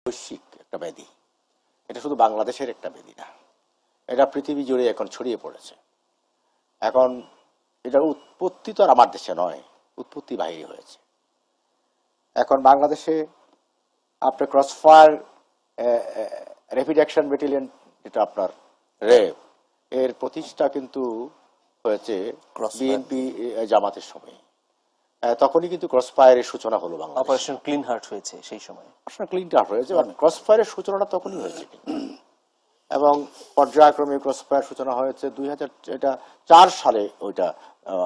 বৈশ্বিক একটা ব্যাধি। এটা শুধু বাংলাদেশের একটা ব্যাধি না, এটা পৃথিবী জুড়ে এখন ছড়িয়ে পড়েছে। এখন এটার উৎপত্তি তো আর আমার দেশে নয়, উৎপত্তি বাইরে হয়েছে। এখন বাংলাদেশে আপনার ক্রসফায়ার র্যাপিড অ্যাকশন ব্যাটালিয়ন, যেটা আপনার র্যাব, এর প্রতিষ্ঠা কিন্তু হয়েছে বিএনপি জামাতের সময়। তখনই কিন্তু ক্রসফায়ারের সূচনা হলো বাংলাদেশে। অপারেশন ক্লিন হার্ট হয়েছে সেই সময়। অপারেশন ক্লিন হার্ট হয়েছে, ক্রসফায়ারের সূচনাটা তখনই হয়েছে এবং পর্যায়ক্রমে ক্রসফায়ার সূচনা হয়েছে 2004 সালে। ওইটা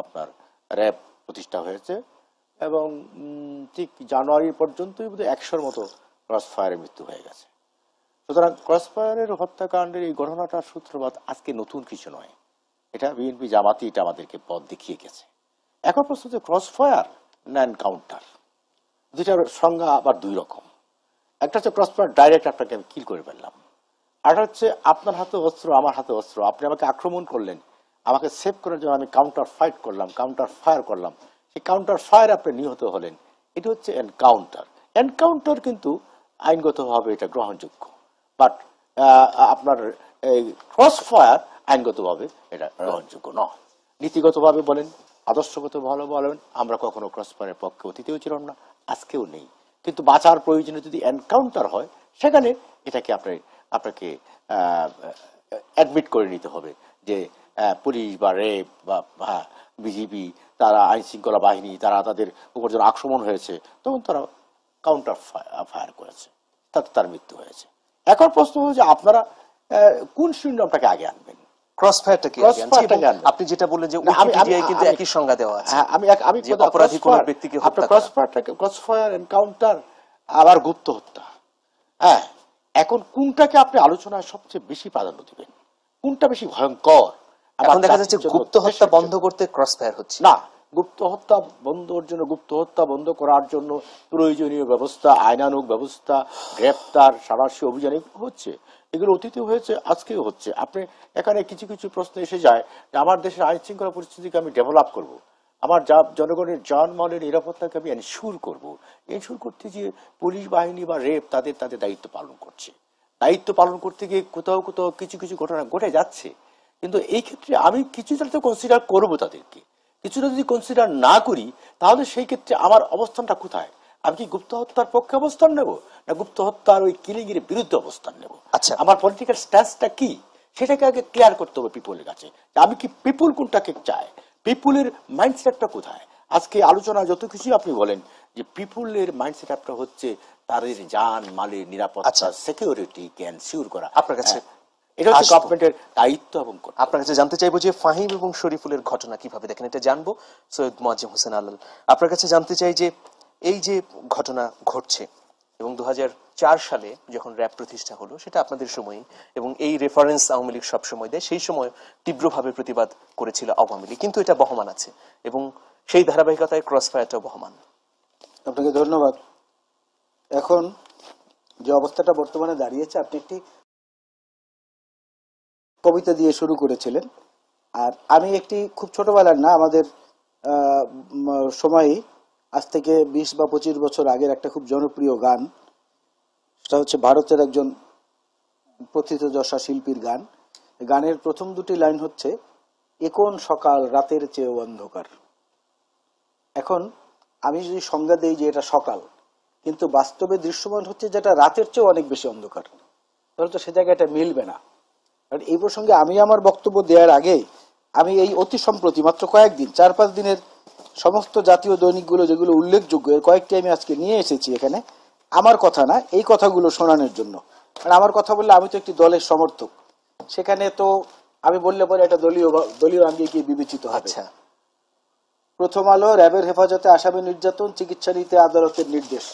আপনার র্যাব প্রতিষ্ঠা হয়েছে এবং ঠিক জানুয়ারি পর্যন্তই বোধহয় 100-র মতো ক্রসফায়ারের মৃত্যু হয়ে গেছে। সুতরাং ক্রসফায়ারের হত্যাকাণ্ডের এই ঘটনাটার সূত্রপাত আজকে নতুন কিছু নয়, এটা বিএনপি জামাতি এটা আমাদেরকে পথ দেখিয়ে গেছে। এখন প্রশ্ন হচ্ছে ক্রসফায়ার না এনকাউন্টার, দুইটার সংজ্ঞা আবার দুই রকম। একটা হচ্ছে ক্রসফায়ার, ডাইরেক্ট আপনাকে আমি কিল করে ফেললাম, আর হচ্ছে আপনার হাতে অস্ত্র আমার হাতে অস্ত্র, আপনি আমাকে আক্রমণ করলেন, আমাকে সেভ করার জন্য আমি কাউন্টার ফাইট করলাম, কাউন্টার ফায়ার করলাম, সেই কাউন্টার ফায়ার আপনি নিহত হলেন, এটা হচ্ছে এনকাউন্টার। এনকাউন্টার কিন্তু আইনগতভাবে এটা গ্রহণযোগ্য, বাট আপনার এই ক্রসফায়ার আইনগতভাবে এটা গ্রহণযোগ্য নয়। নীতিগতভাবে বলেন, আদর্শগত ভালো বলেন, আমরা কখনো ক্রসফায়ারের পক্ষে অতীতেও ছিলাম না, আজকেও নেই। কিন্তু বাঁচার প্রয়োজনে যদি এনকাউন্টার হয়, সেখানে এটাকে আপনাকে অ্যাডমিট করে নিতে হবে যে পুলিশ বা র্যাব বা বিজিবি, তারা আইন শৃঙ্খলা বাহিনী, তারা তাদের উপর যখন আক্রমণ হয়েছে তখন তারা কাউন্টার ফায়ার করেছে, তাতে তার মৃত্যু হয়েছে। এখন প্রশ্ন হচ্ছে যে আপনারা কোন শিরোনামটাকে আগে আনবেন? ক্রসফায়ারটাকে আপনি যেটা বললেন যে উইকিপিডিয়ায় কিন্তু একই সংজ্ঞা দেওয়া আছে। আমি অপরাধী কোন ব্যক্তিকে হত্যা করা, ক্রসফায়ার, এনকাউন্টার, আবার গুপ্ত হত্যা। হ্যাঁ, এখন কোনটাকে আপনি আলোচনায় সবচেয়ে বেশি প্রাধান্য দিবেন, কোনটা বেশি ভয়ঙ্কর? এখন দেখা যাচ্ছে গুপ্ত হত্যা বন্ধ করতে ক্রসফায়ার হচ্ছে না, গুপ্ত হত্যা বন্ধের জন্য, গুপ্ত হত্যা বন্ধ করার জন্য প্রয়োজনীয় ব্যবস্থা, আইনানুগ ব্যবস্থা, গ্রেপ্তার, সাঁড়াশি অভিযান হচ্ছে, এগুলো অতীতে হয়েছে, আজকেও হচ্ছে। আপনি এখানে কিছু কিছু প্রশ্ন এসে যায় যে আমার দেশের আইন শৃঙ্খলা পরিস্থিতিকে আমি ডেভেলপ করব, আমার জনগণের জানমালের নিরাপত্তাকে আমি এনশিওর করব। এনশিওর করতে গিয়ে পুলিশ বাহিনী বা র্যাব তাদের দায়িত্ব পালন করছে। দায়িত্ব পালন করতে গিয়ে কোথাও কোথাও কিছু কিছু ঘটনা ঘটে যাচ্ছে, কিন্তু এই ক্ষেত্রে আমি কিছুটা তো কনসিডার করবো তাদেরকে। কিছুটা যদি কনসিডার না করি, তাহলে সেই ক্ষেত্রে আমার অবস্থানটা কোথায়? আমি কি গুপ্ত হত্যার পক্ষে অবস্থান নেব, না গুপ্ত হত্যার ওই কিলিং এর বিরুদ্ধে অবস্থান নেব? আচ্ছা, আমার পলিটিক্যাল স্ট্যান্সটা কি, সেটাকে আগে ক্লিয়ার করতে হবে পিপলের কাছে। আমি কি পিপুল কোনটাকে চায়, পিপুলের মাইন্ডসেটটা কোথায়? আজকে আলোচনা যত কিছু আপনি বলেন যে পিপুলের মাইন্ডসেটটা হচ্ছে তাদের জান মালের নিরাপত্তা, সিকিউরিটি কে এনশিওর করা। আপনার কাছে এটা হচ্ছে গভর্নমেন্টের দায়িত্ব। এবং আপনার কাছে জানতে চাইবো যে ফাহিম এবং শরীফুলের ঘটনা কিভাবে দেখেন, এটা জানবো। সৈয়দ মুয়াজ্জেম হোসেন আলাল, আপনার কাছে জানতে চাই যে এই যে ঘটনা ঘটছে এবং 2004 সালে যখন র্যাব প্রতিষ্ঠা হলো, সেটা আপনাদের সময়, এবং এই রেফারেন্স আওয়ামী লীগ সবসময় দেয়, সেই সময় তীব্রভাবে প্রতিবাদ করেছিল আওয়ামী লীগ, কিন্তু এটা বহমান আছে এবং সেই ধারাবাহিকতায় ক্রসফায়ারটাও বহমান। আপনাকে ধন্যবাদ। এখন যে অবস্থাটা বর্তমানে দাঁড়িয়েছে, আপনি একটি কবিতা দিয়ে শুরু করেছিলেন, আর আমি একটি খুব ছোটবেলার না, আমাদের সময়ই, আজ থেকে 20 বা 25 বছর আগের একটা খুব জনপ্রিয় গান, সেটা হচ্ছে ভারতের একজন প্রথিতযশা শিল্পীর গান। গানের প্রথম দুটি লাইন হচ্ছে, এ কোন সকাল রাতের চেয়েও অন্ধকার। এখন আমি যদি সংজ্ঞা দেই যে এটা সকাল, কিন্তু বাস্তবে দৃশ্যমান হচ্ছে যেটা রাতের চেয়েও অনেক বেশি অন্ধকার, তাহলে তো সে জায়গায় এটা মিলবে না। কারণ এই প্রসঙ্গে আমি আমার বক্তব্য দেওয়ার আগে আমি এই অতি সম্প্রতি মাত্র কয়েকদিন, 4-5 দিনের সমস্ত জাতীয় দৈনিকগুলো যেগুলো উল্লেখযোগ্য, এর কয়েকটি আমি আজকে নিয়ে এসেছি এখানে। আমার কথা না, এই কথাগুলো শোনানোর জন্য। কারণ আমার কথা বললে আমি তো একটি দলের সমর্থক, সেখানে তো আমি বললে পরে এটা দলীয় আঙ্গিকে বিবেচিত হবে। আচ্ছা, প্রথম আলো, র্যাবের হেফাজতে আসামি নির্যাতন, চিকিৎসা নিতে আদালতের নির্দেশ।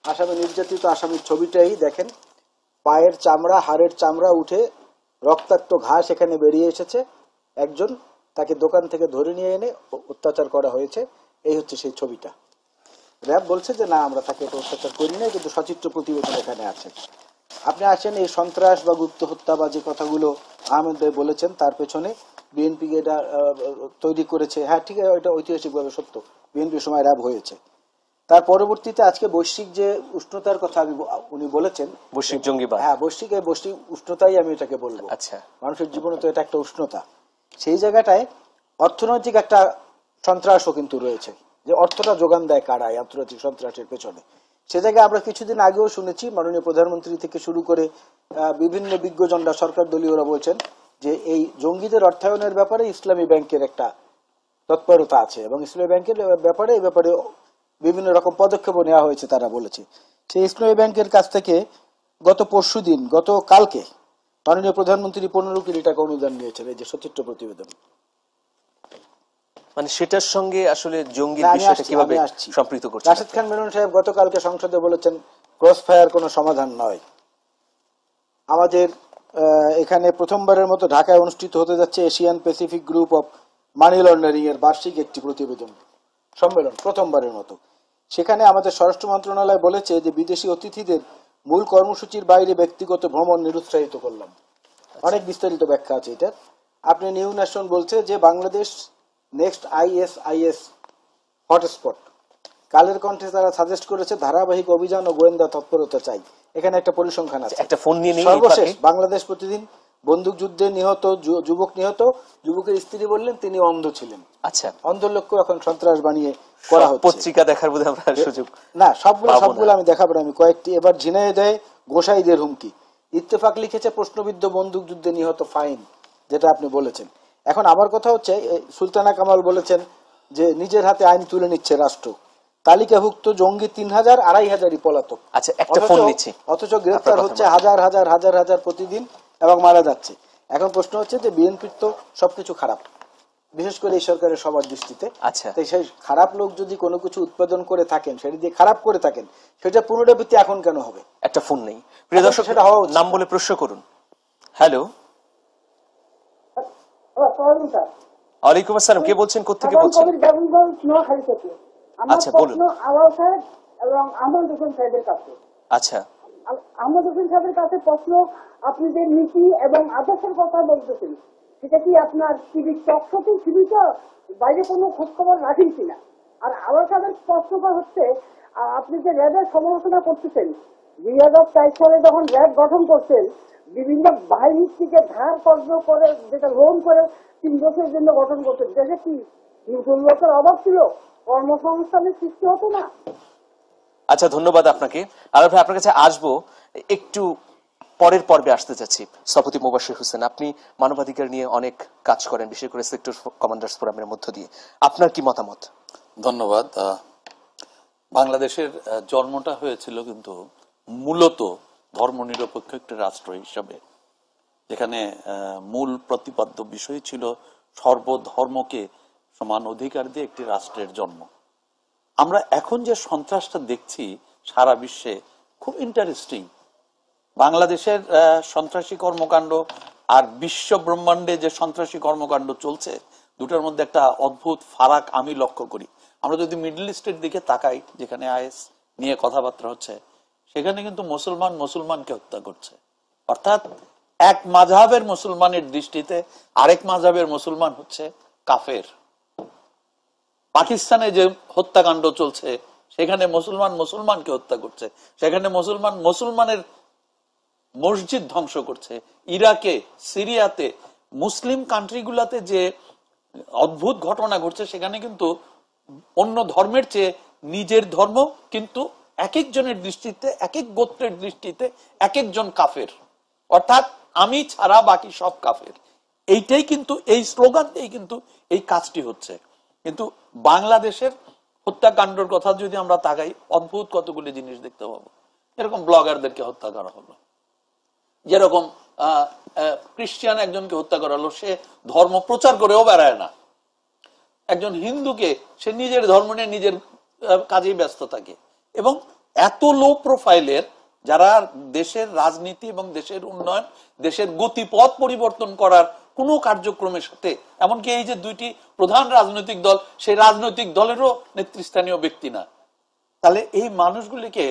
আসামি নির্যাতিত আসামির ছবিটাই দেখেন, পায়ের চামড়া, হাড়ের চামড়া উঠে রক্তাক্ত ঘাস এখানে বেরিয়ে এসেছে। একজন তাকে দোকান থেকে ধরে নিয়ে এনে অত্যাচার করা হয়েছে, এই হচ্ছে সেই ছবিটা। র্যাব বলছে যে না, আমরা তাকে অত্যাচার করি নাই, কিন্তু সচিত্র প্রতিবেদন এখানে আছে। আপনি আসেন এই সন্ত্রাস বা গুপ্ত হত্যা বা যে কথাগুলো আহমেদ ভাই বলেছেন, তার পেছনে বিএনপি এটা তৈরি করেছে। হ্যাঁ ঠিক আছে, এটা ঐতিহাসিকভাবে সত্য, বিএনপির সময় র্যাব হয়েছে। তার পরবর্তীতে আজকে বৈশ্বিক যে উষ্ণতার কথা উনি বলেছেন, বৈশ্বিক জঙ্গিবাদ, হ্যাঁ বৈশ্বিক উষ্ণতাই আমি এটাকে বলবো। আচ্ছা, মানুষের জীবনে তো এটা একটা উষ্ণতা। সেই জায়গাটায় অর্থনৈতিক একটা সন্ত্রাসও কিন্তু রয়েছে, যে অর্থটা যোগান দেয় কারা এই অর্থনৈতিক সন্ত্রাসের পেছনে। সে জায়গায় আমরা কিছুদিন আগেও শুনেছি মাননীয় প্রধানমন্ত্রী থেকে শুরু করে বিভিন্ন বিজ্ঞজনরা, সরকার দলীয়রা বলছেন যে এই জঙ্গিদের অর্থায়নের ব্যাপারে ইসলামী ব্যাংকের একটা তৎপরতা আছে, এবং ইসলামী ব্যাংকের ব্যাপারে এই ব্যাপারে বিভিন্ন রকম পদক্ষেপ নেওয়া হয়েছে তারা বলেছে। সেই ইসলামী ব্যাংকের কাছ থেকে গত কালকে মাননীয় প্রধানমন্ত্রী 15 কোটি টাকা অনুদান নিয়েছেন, এই যে সচিত্র প্রতিবেদন। মানে সেটার সঙ্গে আসলে জঙ্গির বিষয়টা কিভাবে সম্পৃক্ত করছে? রাশেদ খান মেনন সাহেব গতকালকে সংসদে বলেছেন ক্রস ফায়ার কোনো সমাধান নয়। আমাদের এখানে প্রথমবারের মতো ঢাকায় অনুষ্ঠিত হতে যাচ্ছে Asian Pacific group of money laundering এর বার্ষিক একটি প্রতিবেদন সম্মেলন, প্রথমবারের মতো। সেখানে আমাদের স্বরাষ্ট্র মন্ত্রণালয় বলেছে যে বিদেশি অতিথিদের মূল কর্মসূচির বাইরে ব্যক্তিগত ভ্রমণ নিরুৎসাহিত করলাম। অনেক বিস্তারিত ব্যাখ্যা আছে এটার। আপনি নিউ ন্যাশন বলছে যে বাংলাদেশ নেক্সট ISIS হটস্পট। কালের কণ্ঠে তারা সাজেস্ট করেছে ধারাবাহিক অভিযান ও গোয়েন্দা তৎপরতা চাই। এখানে একটা পরিসংখ্যান আছে। একটা ফোন নিয়ে নেই। সর্বশেষ বাংলাদেশ প্রতিদিন বন্দুক যুদ্ধে নিহত যুবকের স্ত্রী বললেন তিনি অন্ধ ছিলেন। আচ্ছা, অন্ধ লোক এখন সন্ত্রাস বানিয়ে করা হচ্ছে। পত্রিকা দেখার বোধহয় আমরা সুযোগ না, সবগুলো আমি দেখাবো না। আমি কয়েকটি এবার ঝিনাইদহে গোসাইদের হুমকি। ইত্তেফাক লিখেছে প্রশ্নবিদ্ধ বন্দুক যুদ্ধে নিহত ফাইন, যেটা আপনি বলেছেন। এখন আমার কথা হচ্ছে সুলতানা কামাল বলেছেন যে নিজের হাতে আইন তুলে নিচ্ছে রাষ্ট্র। তালিকাভুক্ত জঙ্গি 3000, 2500 পলাতক। আচ্ছা, একটা ফোন নিচ্ছি। অথচ গ্রেফতার হচ্ছে হাজার হাজার প্রতিদিন এবং মারা যাচ্ছে। এখন প্রশ্ন হচ্ছে যে বিএনপির তো সবকিছু খারাপ, বিশেষ করে এই সরকারের সবার দৃষ্টিতে। আচ্ছা, তাই সেই খারাপ লোক যদি কোনো কিছু উৎপাদন করে থাকেন, সেটা দিয়ে খারাপ করে থাকেন, সেটা পুনরাবৃত্তি এখন কেন হবে? একটা ফোন নেই। প্রিয় দর্শক, সেটা হওয়া উচিত। নাম বলে প্রশ্ন করুন। হ্যালো, ওয়ালাইকুম আসসালাম। কে বলছেন, কোত্থেকে বলছেন? আচ্ছা, বলুন। আচ্ছা, আহমদ হোসেন সাহেবের কাছে প্রশ্ন, আপনি যে নীতি এবং আদর্শের কথা বলতেছেন, সেটা কি আপনার টিভি চকশোতে সীমিত, বাইরে কোনো খোঁজ খবর রাখেন কিনা? আর আওয়াজ সাহেবের প্রশ্নটা হচ্ছে, আপনি যে র্যাবের সমালোচনা করতেছেন, 2004 সালে যখন র্যাব গঠন করছেন, বিভিন্ন বাহিনীর থেকে ধার কর্জ করে, যেটা লোন করে 3 বছরের জন্য গঠন করতেন, দেশে কি নতুন লোকের অভাব ছিল? কর্মসংস্থানের সৃষ্টি হতো না? আচ্ছা, ধন্যবাদ আপনাকে। আর আপনার কাছে আসবো একটু পরের পর্বে আসতে চাচ্ছি। স্থপতি মুবাশশির হোসেন, আপনি মানবাধিকার নিয়ে অনেক কাজ করেন, বিশেষ করে সেক্টর কমান্ডার্স ফোরামের মধ্য দিয়ে। আপনার কি মতামত? ধন্যবাদ। বাংলাদেশের জন্মটা হয়েছিল কিন্তু মূলত ধর্মনিরপেক্ষ একটি রাষ্ট্র হিসাবে, যেখানে মূল প্রতিপাদ্য বিষয় ছিল সর্বধর্মকে সমান অধিকার দিয়ে একটি রাষ্ট্রের জন্ম। আমরা এখন যে সন্ত্রাসটা দেখছি সারা বিশ্বে খুব ইন্টারেস্টিং। বাংলাদেশের সন্ত্রাসী কর্মকাণ্ড আর বিশ্ব ব্রহ্মাণ্ডে যে সন্ত্রাসী কর্মকাণ্ড চলছে, দুটার মধ্যে একটা অদ্ভুত ফারাক আমি লক্ষ্য করি। আমরা যদি মিডল ইস্টের দিকে তাকাই, যেখানে IS নিয়ে কথাবার্তা হচ্ছে, সেখানে কিন্তু মুসলমানকে হত্যা করছে। অর্থাৎ এক মাযহাবের মুসলমানের দৃষ্টিতে আরেক মাযহাবের মুসলমান হচ্ছে কাফের। পাকিস্তানে যে হত্যাকাণ্ড চলছে, সেখানে মুসলমানকে হত্যা করছে, সেখানে মুসলমানের মসজিদ ধ্বংস করছে। ইরাকে, সিরিয়াতে, মুসলিম কান্ট্রিগুলাতে যে অদ্ভুত ঘটনা ঘটছে, সেখানে কিন্তু অন্য ধর্মের চেয়ে নিজের ধর্ম কিন্তু এক একজনের দৃষ্টিতে, এক এক গোত্রের দৃষ্টিতে এক একজন কাফের। অর্থাৎ আমি ছাড়া বাকি সব কাফের। এইটাই কিন্তু, এই স্লোগানটাই কিন্তু এই কাজটি হচ্ছে। কিন্তু বাংলাদেশের হত্যাকাণ্ডের কথা যদি আমরা তাকাই, অদ্ভুত কতগুলি জিনিস দেখতে পাবো। এরকম ব্লগারদেরকে হত্যা করা হলো, যেরকম খ্রিস্টান একজনকে হত্যা করা হলো, সে ধর্ম প্রচার করেও বেড়ায় না। একজন হিন্দুকে, সে নিজের ধর্ম নিয়ে নিজের কাজেই ব্যস্ত থাকে। এবং এত লো প্রোফাইলের, যারা দেশের রাজনীতি এবং দেশের উন্নয়ন, দেশের গতিপথ পরিবর্তন করার কোন কার্যক্রমের সাথে, এমনকি এই যে দুইটি প্রধান রাজনৈতিক দল, সেই রাজনৈতিক দলেরও নেতৃস্থানীয় ব্যক্তি না, তাহলে এই মানুষগুলিকে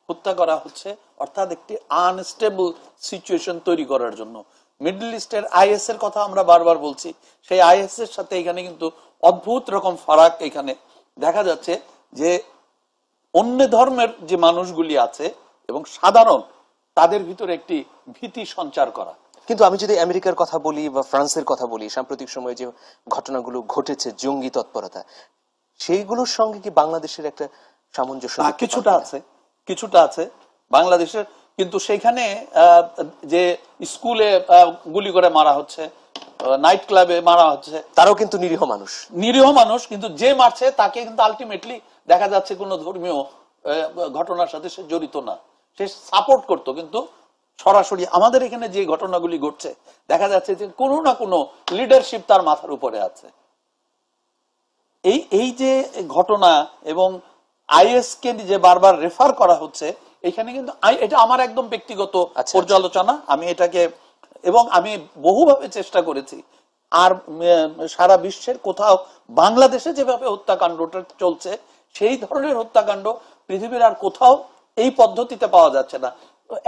হত্যা করা হচ্ছে। অর্থাৎ একটি আনস্টেবল সিচুয়েশন তৈরি করার জন্য। মিডল ইস্টের IS এর কথা আমরা বারবার বলছি, সেই IS এর সাথে এখানে কিন্তু অদ্ভুত রকম ফারাক এখানে দেখা যাচ্ছে। যে অন্য ধর্মের যে মানুষগুলি আছে এবং সাধারণ তাদের ভিতরে একটি ভীতি সঞ্চার করা। কিন্তু আমি যদি আমেরিকার কথা বলি বা ফ্রান্সের কথা বলি, সাম্প্রতিক সময়ে যে ঘটনাগুলো ঘটেছে জঙ্গি তৎপরতা, সেইগুলোর সঙ্গে কি বাংলাদেশের একটা সামঞ্জস্য? কিছুটা আছে বাংলাদেশের, কিন্তু সেখানে যে স্কুলে গুলি করে মারা হচ্ছে, নাইট ক্লাবে মারা হচ্ছে, তারাও কিন্তু নিরীহ মানুষ, কিন্তু যে মারছে তাকে কিন্তু আলটিমেটলি দেখা যাচ্ছে কোনো ধর্মীয় ঘটনার সাথে সে জড়িত না, সে সাপোর্ট করতো। কিন্তু সরাসরি আমাদের এখানে যে ঘটনাগুলি ঘটছে দেখা যাচ্ছে যে কোনো না কোনো লিডারশিপ তার মাথার উপরে আছে। এই যে ঘটনা এবং আইএস কে যে বারবার রেফার করা হচ্ছে, এখানে কিন্তু এটা আমার একদম ব্যক্তিগত পর্যালোচনা, আমি এটাকে এবং আমি বহুভাবে চেষ্টা করেছি, আর সারা বিশ্বের কোথাও বাংলাদেশে যেভাবে হত্যাকাণ্ডটা চলছে সেই ধরনের হত্যাকাণ্ড পৃথিবীর আর কোথাও এই পদ্ধতিতে পাওয়া যাচ্ছে না।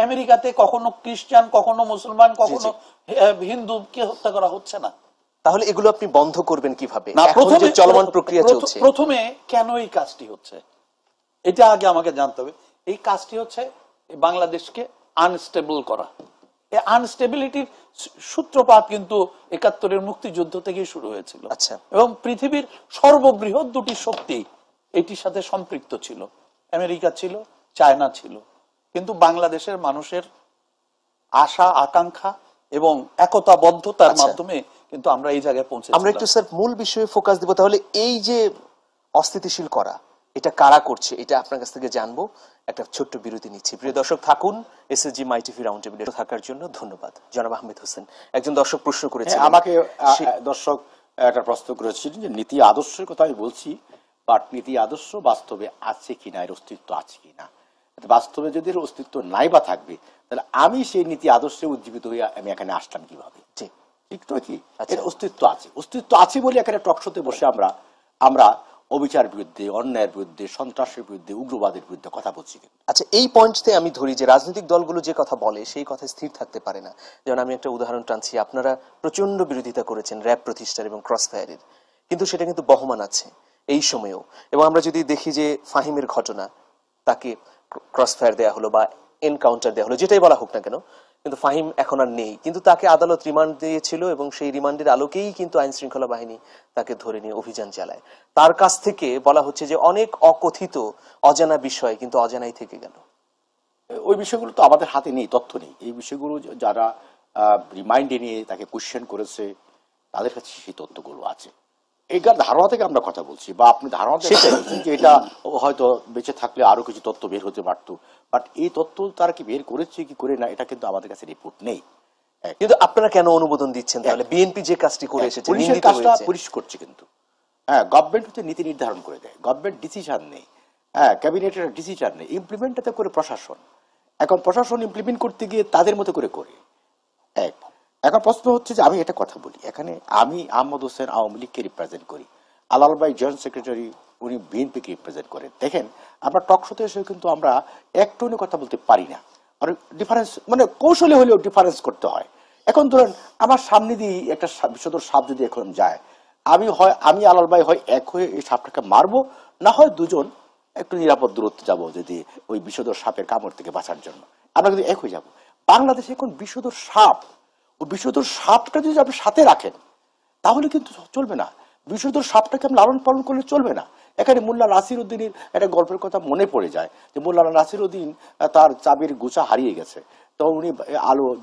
আমেরিকাতে কখনো খ্রিস্টান, কখনো মুসলমান, কখনো হিন্দুকে হত্যা করা হচ্ছে না। তাহলে এগুলো আপনি বন্ধ করবেন কিভাবে? না, প্রথমে চলমান প্রক্রিয়া চলছে। প্রথমে কেন এই কাজটি হচ্ছে এটা আগে আমাকে জানতে হবে। এই কাজটি হচ্ছে বাংলাদেশকে আনস্টেবল করা। এই আনস্টেবিলিটির সূত্রপাত কিন্তু ৭১-এর মুক্তিযুদ্ধ থেকেই শুরু হয়েছিল। আচ্ছা। এবং পৃথিবীর সর্ববৃহৎ দুটি শক্তি এটির সাথে সম্পৃক্ত ছিল, আমেরিকা ছিল, চায়না ছিল। কিন্তু বাংলাদেশের মানুষের আশা আকাঙ্ক্ষা এবং একতাবদ্ধতার মাধ্যমে কিন্তু আমরা এই জায়গায় পৌঁছেছি। আমরা একটু স্যার মূল বিষয়ে ফোকাস দিব। তাহলে এই যে অস্থিতিশীল করা, এটা কারা করছে এটা আপনার কাছ থেকে জানবো। একটা ছোট্ট বিরতি নিচ্ছি। প্রিয় দর্শক, থাকুন এসএসজি মাই টিভি রাউন্ড টেবিলে থাকার জন্য ধন্যবাদ। জনাব আহমেদ হোসেন, একজন দর্শক প্রশ্ন করেছে আমাকে, দর্শক একটা প্রশ্ন করেছিল যে নীতি আদর্শের কথা আমি বলছি, বাট নীতি আদর্শ বাস্তবে আছে কিনা, এর অস্তিত্ব আছে কিনা। বাস্তবে যদি এর অস্তিত্ব নাই বা থাকবে, তাহলে আমি সেই নীতি আদর্শে উজ্জীবিত হয়ে আমি এখানে আসলাম কিভাবে? ঠিক তো কি? এর অস্তিত্ব আছে, অস্তিত্ব আছে বলে এখানে টকশোতে বসে আমরা অবিচার বিরুদ্ধে, অন্যায়ের বিরুদ্ধে, সন্ত্রাসের বিরুদ্ধে, উগ্রবাদের বিরুদ্ধে কথা বলছি। আচ্ছা, এই পয়েন্টে আমি ধরি যে রাজনৈতিক দলগুলো যে কথা বলে সেই কথা স্থির থাকতে পারে না। যেমন আমি একটা উদাহরণ টানছি, আপনারা প্রচন্ড বিরোধিতা করেছেন র্যাব প্রতিষ্ঠার এবং ক্রসফায়ারের, কিন্তু সেটা কিন্তু বহমান আছে এই সময়েও। এবং আমরা যদি দেখি যে ফাহিমের ঘটনা, তাকে ক্রসফায়ার দেওয়া হলো বা এনকাউন্টার দেওয়া হলো, যেটাই বলা হোক না কেন, কিন্তু ফাহিম এখন আর নেই। কিন্তু তাকে আদালত রিমান্ড দিয়েছিল এবং সেই রিমান্ডের আলোকেই কিন্তু আইন শৃঙ্খলা বাহিনী তাকে ধরে নিয়ে অভিযান চালায়। তার কাছ থেকে বলা হচ্ছে যে অনেক অকথিত অজানা বিষয় কিন্তু অজানাই থেকে গেল। ওই বিষয়গুলো তো আমাদের হাতে নেই, তথ্য নেই। এই বিষয়গুলো যারা রিমাইন্ডে নিয়ে তাকে কোশ্চেন করেছে তাদের কাছে সেই তথ্যগুলো আছে। এইটার ধারণা থেকে আমরা কথা বলছি, বা আপনি ধারণা বলছেন যে এটা হয়তো বেঁচে থাকলে আরো কিছু তথ্য বের হতে পারতো, বাট এই তথ্য তারা কি বের করেছে কি করে না, এটা কিন্তু আমাদের কাছে রিপোর্ট নেই। কিন্তু আপনারা কেন অনুমোদন দিচ্ছেন তাহলে? বিএনপি যে কাজটি করে এসেছে, পুলিশের কাজটা পুলিশ করছে, কিন্তু গভর্নমেন্ট হচ্ছে নীতি নির্ধারণ করে দেয়, গভর্নমেন্ট ডিসিশন নেই, ক্যাবিনেটের ডিসিশন নেই, ইমপ্লিমেন্টটা করে প্রশাসন। এখন প্রশাসন ইমপ্লিমেন্ট করতে গিয়ে তাদের মতো করে করে। এখন প্রশ্ন হচ্ছে যে আমি এটা কথা বলি, এখানে আমি আহমদ হোসেন আওয়ামী লীগকে রিপ্রেজেন্ট করি, আলাল ভাই জয়েন্ট সেক্রেটারি উনি বিএনপিকে রিপ্রেজেন্ট করেন। দেখেন, আমরা টকশোতে এসে কিন্তু আমরা একটুও কথা বলতে পারি না, আর ডিফারেন্স মানে কৌশলে হলেও ডিফারেন্স করতে হয়। এখন ধরেন আমার সামনে দিয়ে একটা বিষধর সাপ যদি এখন যায়, আমি আলাল ভাই হয় এক হয়ে এই সাপটাকে মারবো, না হয় দুজন একটু নিরাপদ দূরত্বে যাবো, যদি ওই বিষধর সাপের কামড় থেকে বাঁচার জন্য আমরা কিন্তু এক হয়ে যাবো। বাংলাদেশে এখন বিষধর সাপ, ও বিষধর সাপটা যদি আপনি সাথে রাখেন তাহলে কিন্তু চলবে না। বিষধর সাপটাকে আপনি লালন পালন করলে চলবে না। এখানে মোল্লা নাসির উদ্দিনের একটা গল্পের কথা মনে পড়ে যায় যে মোল্লা নাসির উদ্দিন তার চাবির গোছা হারিয়ে গেছে, তো উনি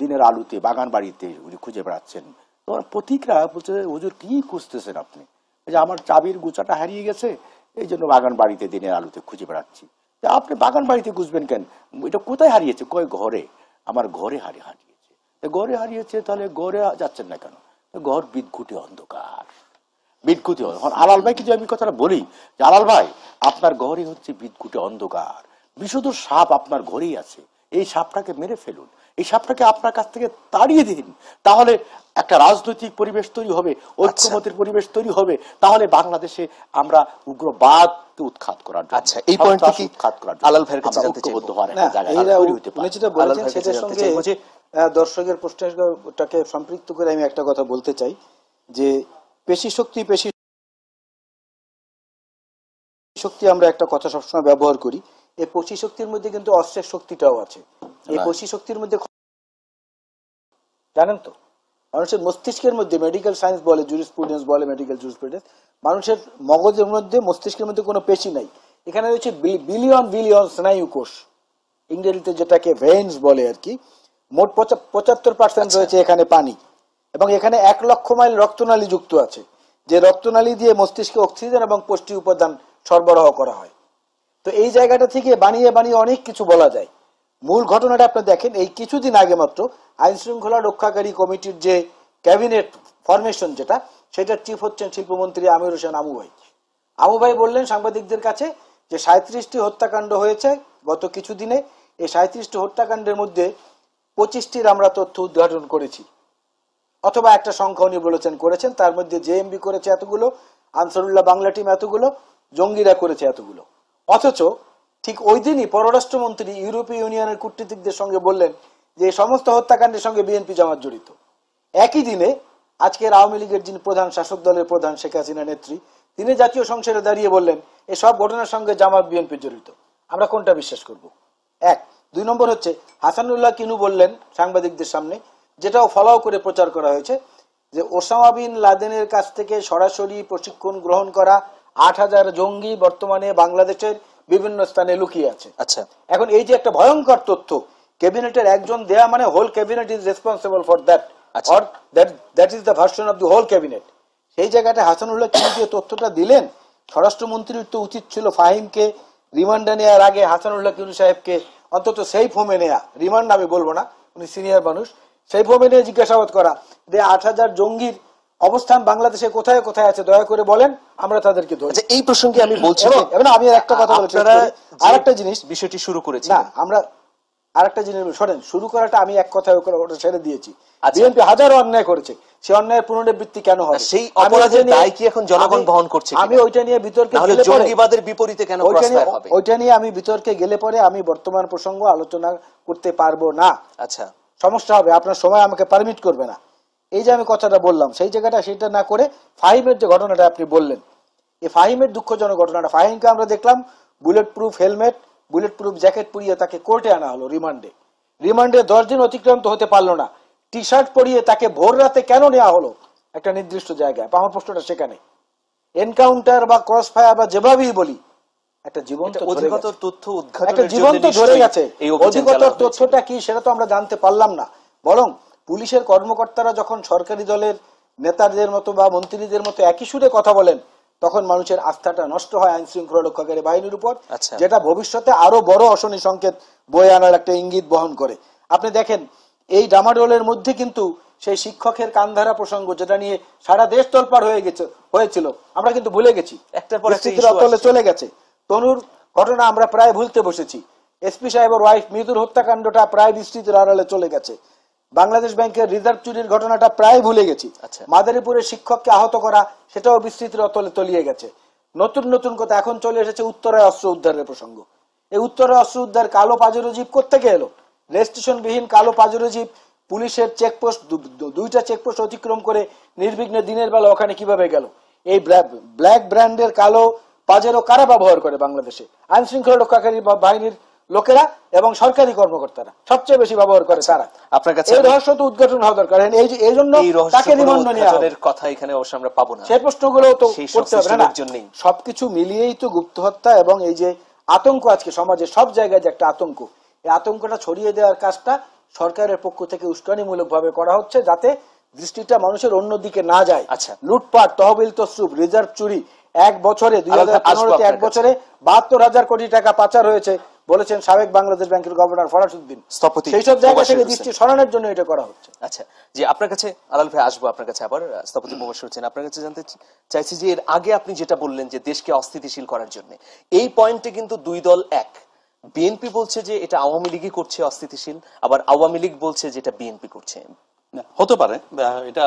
দিনের আলোতে বাগান বাড়িতে উনি খুঁজে বেড়াচ্ছেন। তোমার পথিকরা বলছে, হুজুর কি খুঁজতেছেন আপনি? যে আমার চাবির গোছাটা হারিয়ে গেছে, এই জন্য বাগান বাড়িতে দিনের আলোতে খুঁজে বেড়াচ্ছি। আপনি বাগান বাড়িতে খুঁজবেন কেন? এটা কোথায় হারিয়েছে? কয় ঘরে। আমার ঘরে হারিয়েছে। ঘরে হারিয়েছে, তাহলে ঘরে যাচ্ছেন না কেন? ঘর বিদঘুটে অন্ধকার, বিদঘুটে। আলাল ভাইকে যে আমি কথাটা বলি যে আলাল ভাই আপনার ঘরে হচ্ছে বিদঘুটে অন্ধকার, বিষধর সাপ আপনার ঘরেই আছে, এই সাপটাকে মেরে ফেলুন, এই সাপটাকে আপনার কাছ থেকে তাড়িয়ে দিন, তাহলে একটা রাজনৈতিক পরিবেশ তৈরি হবে, ঐক্যমতের পরিবেশ তৈরি হবে। তাহলে বাংলাদেশে আমরা উগ্রবাদকে উৎখাত করার জন্য, আচ্ছা, এই পয়েন্টটা কি উৎখাত করার জন্য আলাল ভাইয়ের কাছে জানতে চাইবো। ঐক্যবদ্ধ হওয়ার একটা জায়গা তৈরি হতে পারে। যেটা বলেছেন সেটার সঙ্গে দর্শকের প্রশ্নটাকে সম্পৃক্ত করে আমি একটা কথা বলতে চাই যে পেশি শক্তি শক্তি আমরা একটা কথা সবসময় ব্যবহার করি, এই পঁচিশ শক্তির মধ্যে কিন্তু অস্ত্রের শক্তিটাও আছে। এই পঁচিশ শক্তির মধ্যে জানেন তো, মানুষের মস্তিষ্কের মধ্যে, মেডিকেল সায়েন্স বলে, জুরিসপ্রুডেন্স বলে, মেডিকেল জুরিসপ্রুডেন্স, মানুষের মগজের মধ্যে, মস্তিষ্কের মধ্যে কোনো পেশি নাই। এখানে রয়েছে বিলিয়ন বিলিয়ন স্নায়ু কোষ, ইংরেজিতে যেটাকে ভেইনস বলে আর কি। মোট 75% রয়েছে এখানে পানি, এবং এখানে 1 লক্ষ মাইল রক্তনালী যুক্ত আছে, যে রক্তনালী দিয়ে মস্তিষ্কে অক্সিজেন এবং পুষ্টি উপাদান সরবরাহ করা হয়। তো এই জায়গাটা থেকে বানিয়ে বানিয়ে অনেক কিছু বলা যায়। মূল ঘটনাটা আপনি দেখেন, এই কিছুদিন আগে মাত্র আইন শৃঙ্খলা রক্ষাকারী কমিটির যে ক্যাবিনেট ফরমেশন যেটা, সেটার চিফ হচ্ছেন শিল্পমন্ত্রী আমির হোসেন আমু ভাই। আমু ভাই বললেন সাংবাদিকদের কাছে যে 37টি হত্যাকাণ্ড হয়েছে গত কিছুদিনে, এই 37টি হত্যাকাণ্ডের মধ্যে 25টির আমরা তথ্য উদ্ঘাটন করেছি, অথবা একটা সংখ্যা উনি বলেছেন করেছেন, তার মধ্যে জেএমবি করেছে এতগুলো, আনসারুল্লাহ বাংলা টিম এতগুলো, জঙ্গিরা করেছে এতগুলো। অথচ ঠিক ওই দিনই পররাষ্ট্রমন্ত্রী ইউরোপীয় ইউনিয়নের কূটনীতিকদের সঙ্গে বললেন যে এই সমস্ত হত্যাকাণ্ডের সঙ্গে বিএনপি জামাত জড়িত। একই দিনে আজকের আওয়ামী লীগের যিনি প্রধান শাসক দলের প্রধান শেখ হাসিনা নেত্রী, তিনি জাতীয় সংসদে দাঁড়িয়ে বললেন এই সব ঘটনার সঙ্গে জামাত বিএনপি জড়িত। আমরা কোনটা বিশ্বাস করব? 1। 2 নম্বর হচ্ছে হাসানুল্লাহ কিনু বললেন সাংবাদিকদের সামনে, যেটাও ফলো করে প্রচার করা হয়েছে, যে ওসামা বিন লাদেনের কাছ থেকে সরাসরি প্রশিক্ষণ গ্রহণ করা 8000 জঙ্গি বর্তমানে বাংলাদেশের বিভিন্ন স্থানে লুকিয়ে আছে। আচ্ছা, এখন এই যে একটা ভয়ঙ্কর তথ্য ক্যাবিনেটের একজন দেয়া, মানে whole cabinet is responsible for that, or that is the version of the whole cabinet. সেই জায়গাটা হাসানুল্লাহ কিনু যে তথ্যটা দিলেন, স্বরাষ্ট্রমন্ত্রীর তো উচিত ছিল ফাহিমকে রিমান্ডে নেওয়ার আগে হাসানুল্লাহ কিনু সাহেবকে অন্তত সেফ হোমে নেয়া, রিমান্ড আমি বলবো না, উনি সিনিয়র মানুষ, সেফ হোমে নিয়ে জিজ্ঞাসাবাদ করা যে 8000 জঙ্গির অবস্থান বাংলাদেশে কোথায় কোথায় আছে, দয়া করে বলেন, আমরা তাদেরকে ধরি। আচ্ছা, এই প্রসঙ্গে আমি বলছি, আমি একটা কথা বলছি, আরেকটা জিনিস বিষয়টি শুরু করেছি না, আমরা আরেকটা জিনিস শোনেন, শুরু করাটা আমি এক কথায় ওটা ছেড়ে দিয়েছি। বিএনপি হাজারো অন্যায় করেছে, সেই অন্যায়ের পুনরাবৃত্তি কেন হবে? সেই অপরাধের দায় কি এখন জনগণ বহন করছে? আমি ওইটা নিয়ে বিতর্কে গেলে জঙ্গিবাদের বিপরীতে কেন ক্রসফায়ার হবে? ওইটা নিয়ে আমি বিতর্কে গেলে পরে আমি বর্তমান প্রসঙ্গ আলোচনা করতে পারবো না। আচ্ছা, সমস্যা হবে, আপনার সময় আমাকে পারমিট করবে না। এই যে আমি কথাটা বললাম, সেই জায়গাটা সেটা না করে ফাহিমের যে ঘটনাটা আপনি বললেন, এই ফাহিমের দুঃখজনক ঘটনাটা, ফাহিমকে আমরা দেখলাম bullet proof helmet, bullet proof jacket পরিয়ে তাকে কোর্টে আনা হলো রিমান্ডে। 10 দিন অতিক্রান্ত হতে পারলো না, টি শার্ট পরিয়ে তাকে ভোর রাতে কেন নেওয়া হলো একটা নির্দিষ্ট জায়গায়? আমার প্রশ্নটা সেখানে। এনকাউন্টার বা ক্রস ফায়ার বা যেভাবেই বলি, একটা জীবন্ত অধিকতর তথ্য উদ্ঘাটনের একটা জীবন্ত ধরে গেছে। এই অভিযান অধিকতর তথ্যটা কি সেটা তো আমরা জানতে পারলাম না, বরং পুলিশের কর্মকর্তারা যখন সরকারি দলের নেতাদের মতো বা মন্ত্রীদের মতো একই সুরে কথা বলেন, তখন মানুষের আস্থাটা নষ্ট হয় আইন শৃঙ্খলা রক্ষাকারী বাহিনীর উপর, যেটা ভবিষ্যতে আরো বড় অশনি সংকেত বয়ে আনার একটা ইঙ্গিত বহন করে। আপনি দেখেন এই ডামাডোলের মধ্যে কিন্তু সেই শিক্ষকের কানধারা প্রসঙ্গ, যেটা নিয়ে সারা দেশ তোলপাড় হয়েছিল, আমরা কিন্তু ভুলে গেছি, একটার পর একটা চলে গেছে। তনুর ঘটনা আমরা প্রায় ভুলতে বসেছি, এসপি সাহেবের ওয়াইফ মৃত্যুর হত্যাকাণ্ডটা প্রায় বিস্তৃতির আড়ালে চলে গেছে, বাংলাদেশ ব্যাংকের রিজার্ভ চুরির ঘটনাটা প্রায় ভুলে গেছি, মাদারীপুরের শিক্ষককে আহত করা সেটাও বিস্তৃতির অতলে তলিয়ে গেছে। নতুন নতুন কথা এখন চলে এসেছে উত্তরায় অস্ত্র উদ্ধারের প্রসঙ্গ। এই উত্তরায় অস্ত্র উদ্ধার কালো পাজেরো জিপ কোত্থেকে এলো? রেজিস্ট্রেশন বিহীন কালো পাজেরো জিপ পুলিশের চেকপোস্ট, 2টা চেকপোস্ট অতিক্রম করে নির্বিঘ্নে দিনের বেলা ওখানে কিভাবে গেল? এই ব্ল্যাক ব্র্যান্ডের কালো পাজেরো কারা ব্যবহার করে বাংলাদেশে? আইন শৃঙ্খলা রক্ষাকারী বাহিনীর লোকেরা এবং সরকারি কর্মকর্তারা সবচেয়ে বেশি ব্যবহার করে তারা। আপনার কাছে এই রহস্য তো উদ্ঘাটন হওয়া দরকার, এই জন্য তাকে রিমান্ড নেওয়া হবে। কথা এখানে অবশ্য আমরা পাবো না, সেই প্রশ্নগুলো তো করতে হবে না। সবকিছু মিলিয়েই তো গুপ্ত হত্যা এবং এই যে আতঙ্ক, আজকে সমাজে সব জায়গায় যে একটা আতঙ্ক, এই আতঙ্কটা ছড়িয়ে দেওয়ার কাজটা সরকারের পক্ষ থেকে উস্কানিমূলক ভাবে করা হচ্ছে, যাতে দৃষ্টিটা মানুষের অন্যদিকে না যায়। লুটপাট, তহবিল তসরুপ, রিজার্ভ চুরি, এক বছরে 2015-তে এক বছরে 72,000 কোটি টাকা পাচার হয়েছে বলেছেন সাবেক বাংলাদেশ ব্যাংকের গভর্নর ফরাসউদ্দিন। সেই সব জায়গা থেকে দৃষ্টি সরানোর জন্য এটা করা হচ্ছে। আচ্ছা, যে আপনার কাছে আলাল ভাই আসবো, আপনার কাছে আবার স্থপতি মুবাশশির হোসেন, আপনার কাছে জানতে চাইছি যে এর আগে আপনি যেটা বললেন যে দেশকে অস্থিতিশীল করার জন্য, এই পয়েন্টে কিন্তু দুই দল এক। বিএনপি বলছে যে এটা আওয়ামী লীগই করছে অস্থিতিশীল, আবার আওয়ামী লীগ বলছে যেটা বিএনপি করছে। হতে পারে এটা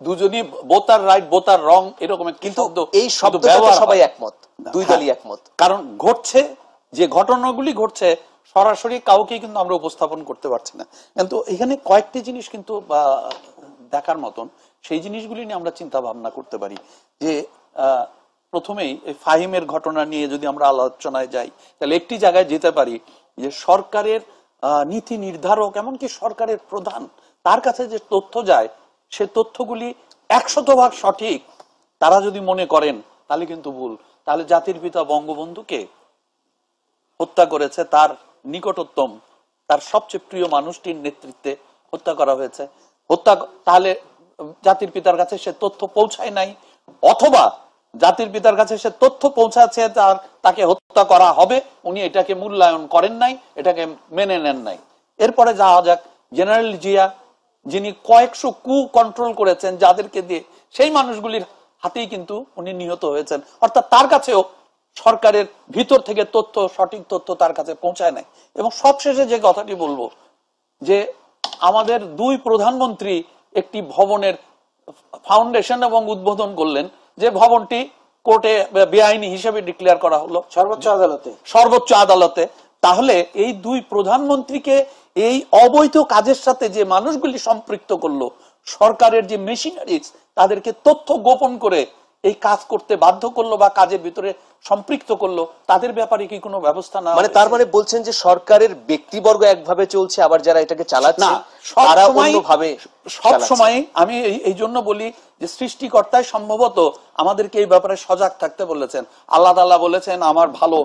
দুজনই বোতার রাইট বোতার রং এরকম, কিন্তু এই শব্দ সবাই একমত, দুই দলই একমত। কারণ ঘটছে যে ঘটনাগুলি ঘটছে সরাসরি কাউকে কিন্তু আমরা উপস্থাপন করতে পারছি না, কিন্তু এখানে কয়েকটি জিনিস কিন্তু দেখার মতন, সেই জিনিসগুলি নিয়ে আমরা চিন্তা ভাবনা করতে পারি। যে প্রথমেই এই ফাহিমের ঘটনা নিয়ে যদি আমরা আলোচনায় যাই, তাহলে একটি জায়গায় যেতে পারি যে সরকারের নীতি নির্ধারক এমনকি সরকারের প্রধান, তার কাছে যে তথ্য যায় সে তথ্যগুলি 100% সঠিক তারা যদি মনে করেন তাহলে কিন্তু ভুল। তাহলে জাতির পিতা বঙ্গবন্ধুকে হত্যা করেছে তার নিকটতম, তার সবচেয়ে প্রিয় মানুষটির নেতৃত্বে হত্যা করা হয়েছে। তাহলে জাতির পিতার কাছে সে তথ্য পৌঁছায় নাই, অথবা জাতির পিতার কাছে সে তথ্য পৌঁছাচ্ছে তাকে হত্যা করা হবে, উনি এটাকে মূল্যায়ন করেন নাই, এটাকে মেনে নেন নাই। এরপরে যাওয়া যাক জেনারেল জিয়া, যিনি কয়েকশো কু কন্ট্রোল করেছেন যাদেরকে দিয়ে, সেই মানুষগুলির হাতেই কিন্তু উনি নিহত হয়েছেন। অর্থাৎ তার কাছেও সরকারের ভিতর থেকে তথ্য, সঠিক তথ্য তার কাছে পৌঁছায় নাই। এবং সবশেষে যে কথাটি বলবো যে আমাদের দুই প্রধানমন্ত্রী একটি ভবনের ফাউন্ডেশন এবং উদ্বোধন করলেন, যে ভবনটি কোর্টে বেআইনি হিসেবে ডিক্লেয়ার করা হলো সর্বোচ্চ আদালতে। তাহলে এই দুই প্রধানমন্ত্রীকে এই অবৈধ কাজের সাথে যে মানুষগুলি সম্পৃক্ত করলো, সরকারের যে মেশিনারিজ তাদেরকে তথ্য গোপন করে এই কাজ করতে বাধ্য করলো বা কাজের ভিতরে সম্পৃক্ত করলো, তাদের ব্যাপারে কি কোনো ব্যবস্থা না? মানে তার মানে বলছেন যে সরকারের ব্যক্তিবর্গ একভাবে চলছে, আবার যারা এটাকে চালাচ্ছে তারা অন্যভাবে। সব সময় আমি এই জন্য বলি যে সৃষ্টিকর্তাই সম্ভবত আমাদেরকে এই ব্যাপারে সজাগ থাকতে বলেছেন। আল্লাহ তাআলা বলেছেন আমার ভালো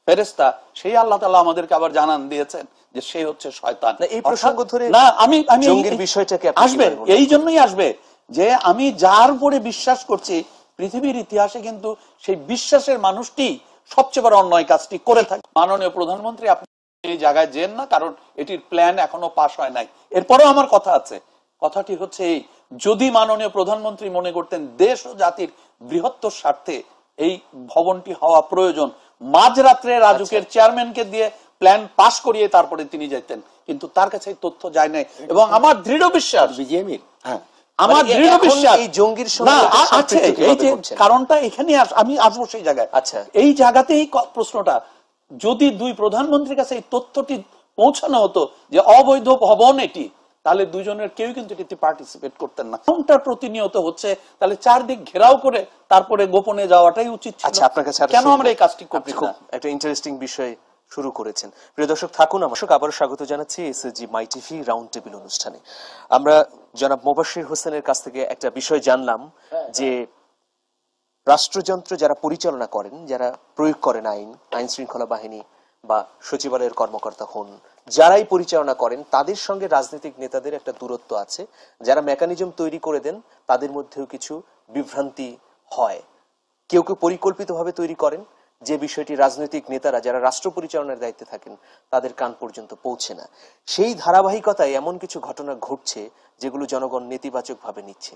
ফেরেশতা, সেই আল্লাহ তাআলা আমাদেরকে আবার জানান দিয়েছেন যে সে হচ্ছে শয়তান। এই প্রসঙ্গ ধরে না আমি জঙ্গির বিষয়টাকে আসবে, এই জন্যই আসবে যে আমি যার উপরে বিশ্বাস করছি পৃথিবীর ইতিহাসে কিন্তু সেই বিশ্বাসের মানুষটি সবচেয়ে বড় অন্যায় কাজটি করে থাকে। মাননীয় প্রধানমন্ত্রী, আপনি এই জায়গায় যেন না, কারণ এটির প্ল্যান এখনো পাস হয় নাই। এরপরেও আমার কথা আছে, কথাটি হচ্ছে এই, যদি মাননীয় প্রধানমন্ত্রী মনে করতেন দেশ ও জাতির বৃহত্তর স্বার্থে এই ভবনটি হওয়া প্রয়োজন, মাঝরাত্রে রাজুকের চেয়ারম্যানকে দিয়ে প্ল্যান পাস করিয়ে তারপরে তিনি যেতেন, কিন্তু তার কাছে এই তথ্য যায় নাই। এবং আমার দৃঢ় বিশ্বাস বিজেপির আমার দৃঢ় বিশ্বাস এই জঙ্গির আছে, এই যে কারণটা এখানে আমি আসবো সেই জায়গায়। আচ্ছা, এই জায়গাতেই প্রশ্নটা, যদি দুই প্রধানমন্ত্রীর কাছে এই তথ্যটি পৌঁছানো হতো যে অবৈধ ভবন এটি, তাহলে দুজনের কেউ কিন্তু এটিতে পার্টিসিপেট করতেন না। কোনটা প্রতিনিয়ত হচ্ছে, তাহলে চারদিক ঘেরাও করে তারপরে গোপনে যাওয়াটাই উচিত ছিল। আচ্ছা, আপনার কাছে কেন আমরা এই কাজটি করছি না? একটা ইন্টারেস্টিং বিষয় শুরু করেছেন। প্রিয় দর্শক, থাকুন আমার সঙ্গে। আবারও স্বাগত জানাচ্ছি এসএসজি মাই টিভি রাউন্ড টেবিল অনুষ্ঠানে। আমরা জনাব মোবাশ্বির হোসেনের কাছ থেকে একটা বিষয় জানলাম যে রাষ্ট্রযন্ত্র যারা পরিচালনা করেন, যারা প্রয়োগ করেন আইন শৃঙ্খলা বাহিনী বা সচিবালয়ের কর্মকর্তা হন, যারাই পরিচালনা করেন তাদের সঙ্গে রাজনৈতিক নেতাদের একটা দূরত্ব আছে। যারা মেকানিজম তৈরি করে দেন তাদের মধ্যেও কিছু বিভ্রান্তি হয়। কেউ কেউ পরিকল্পিতভাবে তৈরি করেন যে বিষয়টি রাজনৈতিক নেতারা যারা রাষ্ট্র পরিচালনার দায়িত্বে থাকেন তাদের কান পর্যন্ত পৌঁছে না। সেই ধারাবাহিকতায় এমন কিছু ঘটনা ঘটছে যেগুলো জনগণ নেতিবাচক ভাবে নিচ্ছে,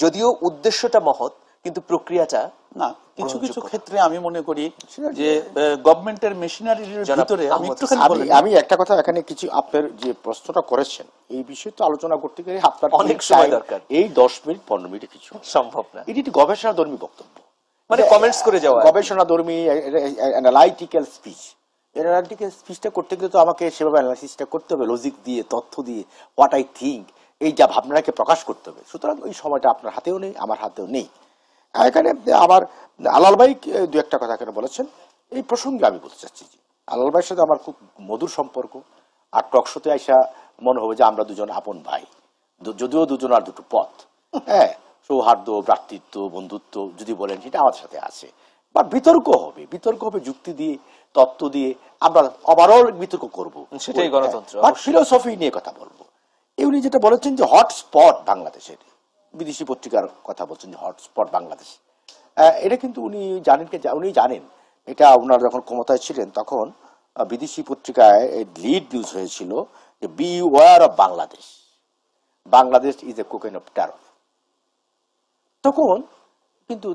যদিও উদ্দেশ্যটা মহৎ, কিন্তু প্রক্রিয়াটা না। কিছু কিছু ক্ষেত্রে আমি মনে করি যে গভর্নমেন্টের মেশিনারির ভিতরে আমি একটা কথা এখানে কিছু, আপনার যে প্রশ্নটা করেছেন এই বিষয়ে তো আলোচনা করতে গেলে আপনার অনেক সময় দরকার। এই 10 মিনিট 15 মিনিটে কিছু সম্ভব না। এটি গবেষণাধর্মী বক্তব্য, মানে কমেন্টস করে যাওয়া, গবেষণাধর্মী অ্যানালাইটিক্যাল স্পিচ। অ্যানালাইটিক্যাল স্পিচটা করতে গেলে তো আমাকে সেভাবে অ্যানালাইসিসটা করতে হবে, লজিক দিয়ে, তথ্য দিয়ে, হোয়াট আই থিঙ্ক, এই যা ভাবনাকে প্রকাশ করতে হবে। সুতরাং ওই সময়টা আপনার হাতেও নেই, আমার হাতেও নেই। এখানে আবার আলাল ভাই দু একটা কথা এখানে বলেছেন, এই প্রসঙ্গে আমি বলতে চাচ্ছি যে আলাল ভাইয়ের সাথে আমার খুব মধুর সম্পর্ক, আর টকশোতে আইসা মনে হবে যে আমরা দুজন আপন ভাই, যদিও দুজন আর দুটো পথ। হ্যাঁ, সৌহার্দ্য, ভ্রাতৃত্ব, বন্ধুত্ব যদি বলেন সেটা আমাদের সাথে আছে। বা বিতর্ক হবে যুক্তি দিয়ে, তত্ত্ব দিয়ে, আমরা ওভারঅল বিতর্ক করবো, সেটাই গণতন্ত্র। বাট ফিলোসফি নিয়ে কথা বলবো। উনি যেটা বলেছেন যে হটস্পট বাংলাদেশের, বিদেশি পত্রিকার কথা বলছেন যে হটস্পট বাংলাদেশ, এটা কিন্তু উনি জানেন এটা ওনারা যখন ক্ষমতায় ছিলেন তখন বিদেশি পত্রিকায় লিড নিউজ হয়েছিল যে beware of Bangladesh, Bangladesh is a cocoon of terror.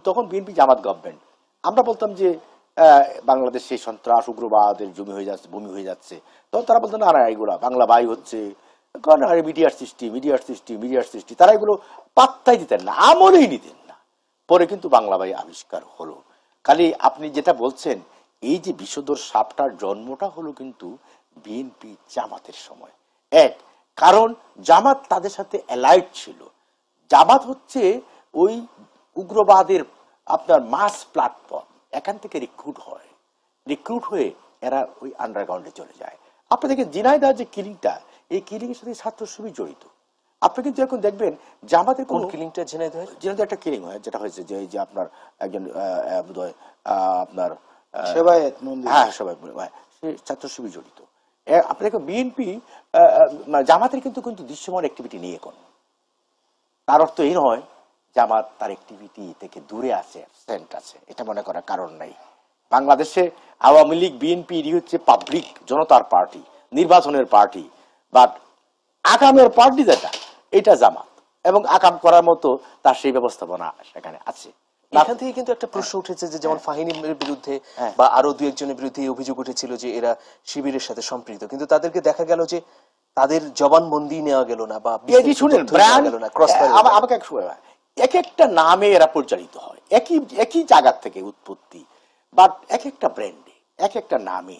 তখন বিএনপি জামাত গভর্নমেন্ট, আমরা বলতাম যে বাংলাদেশ সেই সন্ত্রাস উগ্রবাদের ভূমি হয়ে যাচ্ছে। তখন তারা বলতো না, এগুলা বাংলা বাই হচ্ছে, মিডিয়ার সৃষ্টি, তারা এগুলো পাত্তাই দিতেন না, আমলেই নিতেন না। পরে কিন্তু বাংলা বাই আবিষ্কার হলো। খালি আপনি যেটা বলছেন, এই যে বিষধর সাপটার জন্মটা হলো কিন্তু বিএনপি জামাতের সময়। কারণ জামাত তাদের সাথে অ্যালাইড ছিল। জামাত হচ্ছে ওই উগ্রবাদের আপনার মাস প্ল্যাটফর্ম, এখান থেকে রিক্রুট হয়ে এরা ওই আন্ডারগ্রাউন্ডে চলে যায়। আপনি দেখেন ঝিনাইদহের যে কিলিংটা, এই কিলিং এর সাথে ছাত্র শিবির জড়িত। আপনি কিন্তু এখন দেখবেন জামাতের কোন কোন কিলিংটা ঝিনাইদহের? ঝিনাইদহে একটা কিলিং হয়, যেটা হয়েছে যে এই যে আপনার একজন বোধহয় আপনার সেবায়েত মন্দির। হ্যাঁ সবাই সে ছাত্র শিবির জড়িত। আপনি দেখো বিএনপি জামাতের কিন্তু কিন্তু দৃশ্যমান অ্যাক্টিভিটি নিয়ে এখন, তার অর্থ এই নয় জামাত তার অ্যাক্টিভিটি থেকে দূরে আছে, অ্যাবসেন্ট আছে, এটা মনে করার কারণ নাই। বাংলাদেশে আওয়ামী লীগ বিএনপি হচ্ছে পাবলিক জনতার পার্টি, নির্বাচনের পার্টি, বাট আকামের পার্টি যেটা, এটা জামাত, এবং আকাম করার মতো তার সেই ব্যবস্থাপনা সেখানে আছে। এখান থেকে কিন্তু একটা প্রশ্ন উঠেছে যে যেমন ফাহিমের বিরুদ্ধে বা আরো দু একজনের বিরুদ্ধে এই অভিযোগ উঠেছিল যে এরা শিবিরের সাথে সম্পৃক্ত, কিন্তু তাদেরকে দেখা গেল যে তাদের জবানবন্দি নেওয়া গেল না বা বিস্তারিত শুনেন তথ্য দেওয়া গেল না, ক্রস আমাকে এক একটা নামে এরা পরিচালিত হয়, একই জায়গা থেকে উৎপত্তি, বাট এক একটা ব্র্যান্ডে এক একটা নামে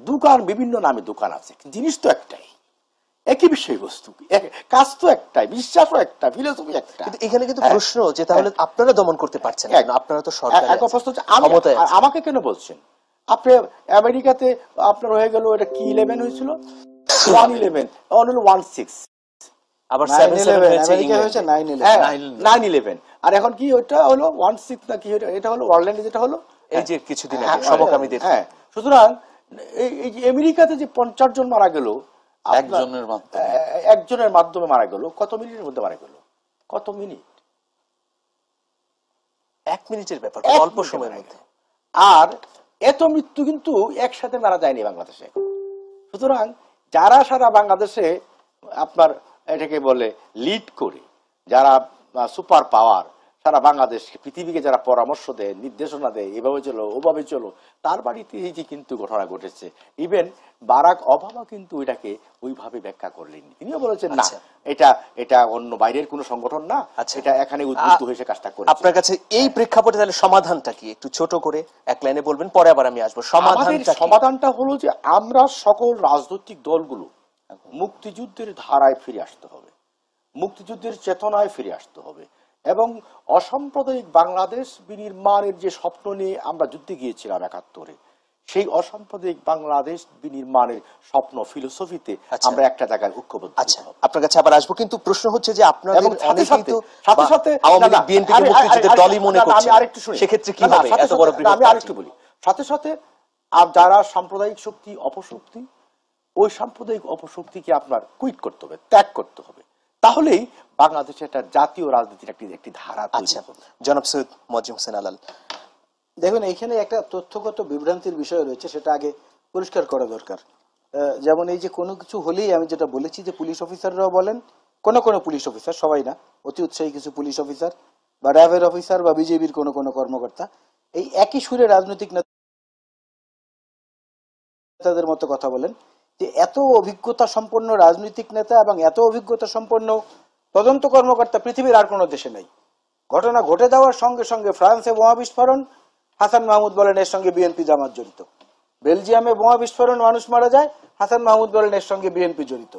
দোকান, বিভিন্ন নামে দোকান আছে, জিনিস তো একটাই, একই বিষয়বস্তু, কাজ তো একটাই, বিশ্বাসও একটা, ফিলোসফি একটা। কিন্তু এখানে কিন্তু প্রশ্ন যে তাহলে আপনারা দমন করতে পারছেন না, আপনারা তো সরকারে এক প্রশ্ন হচ্ছে ক্ষমতায় আছেন। আমাকে কেন বলছেন? আপনি আমেরিকাতে আপনার হয়ে গেল এটা কি 11 হয়েছিল, 111 হলো 16, আবার 9/11 হয়েছে আমেরিকা হয়েছে ইংল্যান্ডে। 9/11। 9/11, আর এখন কি ওইটা হলো 16 না কি, এটা হলো ওয়ার্ল্ডল্যান্ডে যেটা হলো এই যে কিছুদিন আগে সমকামীদের। হ্যাঁ, সুতরাং এই যে আমেরিকাতে যে 50 জন মারা গেল একজনের মাধ্যমে মারা গেল, কত মিনিটের মধ্যে মারা গেল? কত মিনিট? 1 মিনিটের ব্যাপার, অল্প সময়ের মধ্যে। আর এত মৃত্যু কিন্তু একসাথে মারা যায়নি বাংলাদেশে। সুতরাং যারা সারা বাংলাদেশে আপনার এটাকে বলে লিড করে, যারা সুপার পাওয়ার, সারা বাংলাদেশ পৃথিবীকে যারা পরামর্শ দেয়, নির্দেশনা দেয়, এভাবে চলো ওভাবে চলো, তার বাড়িতে এই যে কিন্তু ঘটনা ঘটেছে। ইভেন বারাক ওবামা কিন্তু এটাকে ওইভাবে ব্যাখ্যা করলেন, তিনিও বলেছেন না এটা অন্য বাইরের কোনো সংগঠন না, এটা এখানে উদ্বুদ্ধ হয়ে সে কাজটা করে। আপনার কাছে এই প্রেক্ষাপটে তাহলে সমাধানটা কি একটু ছোট করে এক লাইনে বলবেন, পরে আবার আমি আসবো। সমাধানটা হলো যে আমরা সকল রাজনৈতিক দলগুলো মুক্তিযুদ্ধের ধারায় ফিরে আসতে হবে, মুক্তিযুদ্ধের চেতনায় ফিরে আসতে হবে, এবং অসাম্প্রদায়িক বাংলাদেশ বিনির্মাণের যে স্বপ্ন নিয়ে আমরা যুদ্ধে গিয়েছিলাম 71-এ, সেই অসাম্প্রদায়িক বাংলাদেশ বিনির্মাণের স্বপ্ন ফিলোসফিতে আমরা একটা জায়গায় ঐক্যবদ্ধ। আচ্ছা, আপনার কাছে আবার আসবো, কিন্তু প্রশ্ন হচ্ছে যে আপনাদের সাথে সাথে আওয়ামী লীগ বিএনপিকে মুক্তিযুদ্ধের দলই মনে করছে, সেক্ষেত্রে কি হবে? এত বড় আমি আরেকটু বলি, সাথে সাথে যারা সাম্প্রদায়িক শক্তি অপশক্তি, ওই সাম্প্রদায়িক অপশক্তিকে আপনার কুইট করতে হবে, ত্যাগ করতে হবে, তাহলেই বাংলাদেশে একটা জাতীয় রাজনীতির একটি ধারা। আচ্ছা, জনাব সৈয়দ মোয়াজ্জেম হোসেন আলাল, দেখুন এইখানে একটা তথ্যগত বিভ্রান্তির বিষয় রয়েছে, সেটা আগে পরিষ্কার করা দরকার। যেমন এই যে কোনো কিছু হলেই আমি যেটা বলেছি যে পুলিশ অফিসাররাও বলেন, কোন পুলিশ অফিসার, সবাই না, অতি উৎসাহী কিছু পুলিশ অফিসার বা র্যাবের অফিসার বা বিজেপির কোনো কর্মকর্তা এই একই সুরে রাজনৈতিক নেতাদের মতো কথা বলেন যে এত অভিজ্ঞতা সম্পন্ন রাজনৈতিক নেতা এবং এত অভিজ্ঞতা সম্পন্ন তদন্ত কর্মকর্তা পৃথিবীর আর কোনো দেশে নাই। ঘটনা ঘটে যাওয়ার সঙ্গে সঙ্গে ফ্রান্সে বোমা বিস্ফোরণ, হাসান মাহমুদ বলেন এর সঙ্গে বিএনপি জামাত জড়িত। বেলজিয়ামে বোমা বিস্ফোরণ, মানুষ মারা যায়, হাসান মাহমুদ বলেন এর সঙ্গে বিএনপি জড়িত।